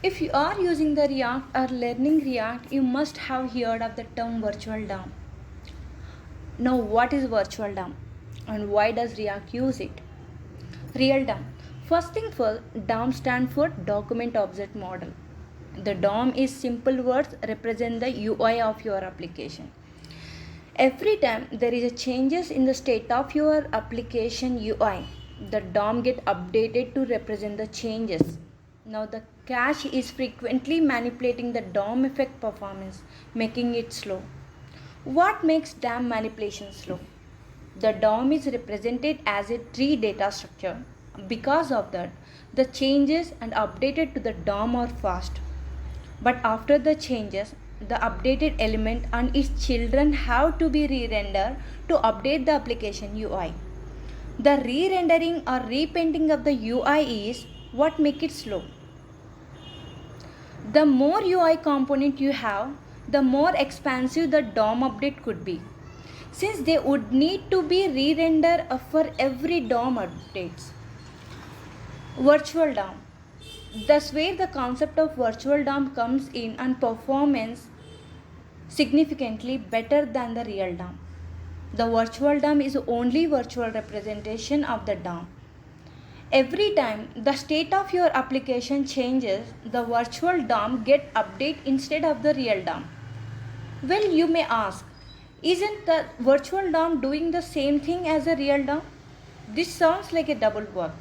If you are using the React or learning React, you must have heard of the term virtual DOM. Now, what is virtual DOM and why does React use it? Real DOM. First thing first, DOM stands for Document Object Model. The DOM is simple words represent the UI of your application. Every time there is a changes in the state of your application UI, the DOM get updated to represent the changes. Now the cache is frequently manipulating the DOM effect performance, making it slow. What makes DOM manipulation slow? The DOM is represented as a tree data structure. Because of that, the changes and updated to the DOM are fast. But after the changes, the updated element and its children have to be re-rendered to update the application UI. The re-rendering or repainting of the UI is what makes it slow. The more UI component you have, the more expansive the DOM update could be, since they would need to be re-rendered for every DOM updates. Virtual DOM. That's where the concept of virtual DOM comes in and performance significantly better than the real DOM. The virtual DOM is only virtual representation of the DOM. Every time the state of your application changes, the virtual DOM get update instead of the real DOM. Well, you may ask, isn't the virtual DOM doing the same thing as a real DOM? This sounds like a double work.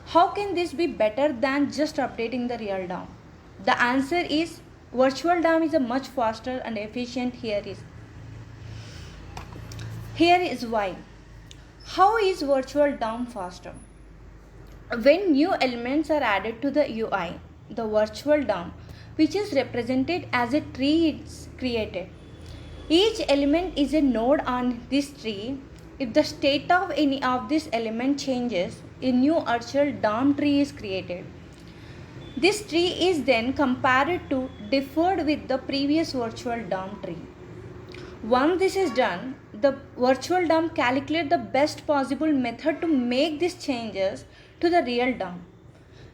How can this be better than just updating the real DOM? The answer is virtual DOM is a much faster and efficient. Here is why. How is virtual DOM faster? When new elements are added to the UI, the virtual DOM, which is represented as a tree, is created. Each element is a node on this tree. If the state of any of this element changes, a new virtual DOM tree is created. This tree is then compared to deferred with the previous virtual DOM tree. Once this is done, the virtual DOM calculates the best possible method to make these changes to the real DOM.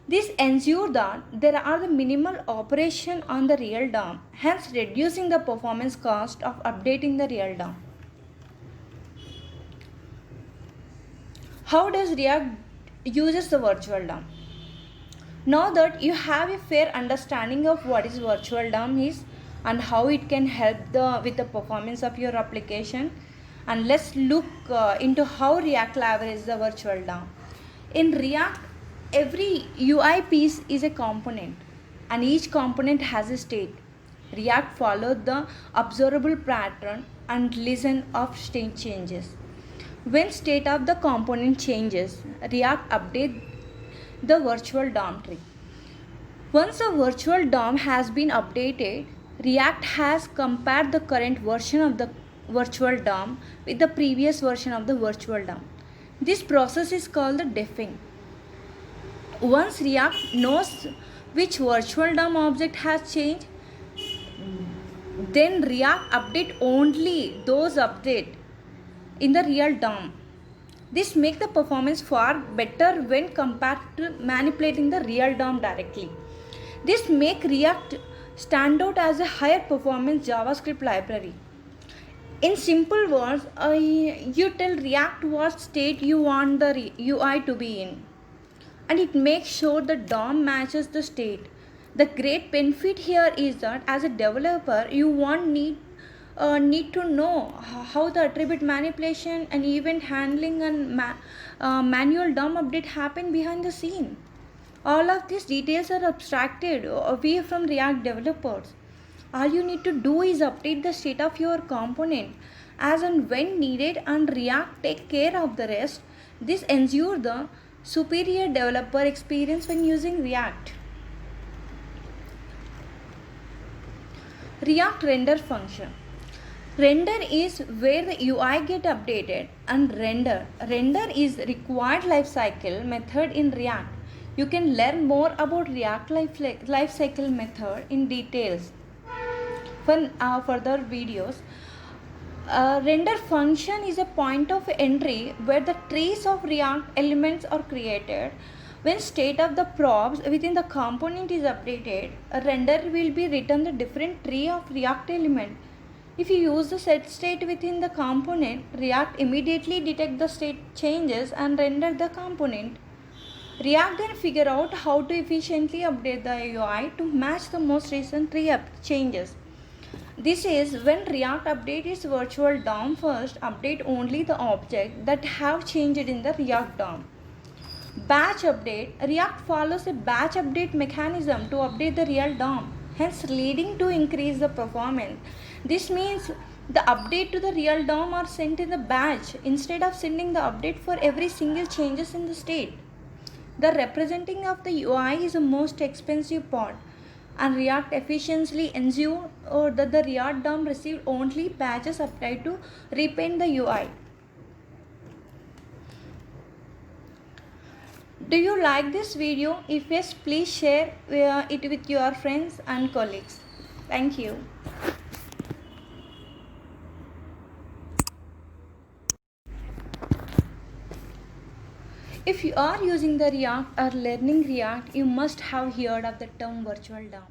This ensures that there are the minimal operation on the real DOM, hence reducing the performance cost of updating the real DOM. How does React uses the virtual DOM? Now that you have a fair understanding of what is virtual DOM is and how it can help with the performance of your application, and let's look into how React leverages the virtual DOM. In React, every UI piece is a component and each component has a state. React follows the observable pattern and listen of state changes. When state of the component changes, React updates the virtual DOM tree. Once a virtual DOM has been updated, React has compared the current version of the virtual DOM with the previous version of the virtual DOM. This process is called the diffing. Once React knows which virtual DOM object has changed, then React update only those updates in the real DOM. This makes the performance far better when compared to manipulating the real DOM directly. This makes React stand out as a higher performance JavaScript library. In simple words, you tell React what state you want the UI to be in, and it makes sure the DOM matches the state. The great benefit here is that as a developer, you won't need to know how the attribute manipulation and event handling and manual DOM update happen behind the scene. All of these details are abstracted away from React developers. All you need to do is update the state of your component as and when needed, and React take care of the rest. This ensures the superior developer experience when using React. React render function. Render is where the UI get updated, and render is required lifecycle method in React. You can learn more about React lifecycle method in details for further videos. Render function is a point of entry where the trees of React elements are created. When state of the props within the component is updated, a renderer will be written the different tree of React element. If you use the set state within the component, React immediately detect the state changes and render the component. React then figure out how to efficiently update the UI to match the most recent tree changes. This is when React update its virtual DOM first, update only the object that have changed in the React DOM. Batch update. React follows a batch update mechanism to update the real DOM, hence leading to increase the performance. This means the update to the real DOM are sent in the batch instead of sending the update for every single changes in the state. The representing of the UI is the most expensive part, and React efficiently ensure that the React DOM received only batches applied to repaint the UI. Do you like this video? If yes, please share it with your friends and colleagues. Thank you. If you are using the React or learning React, you must have heard of the term virtual DOM.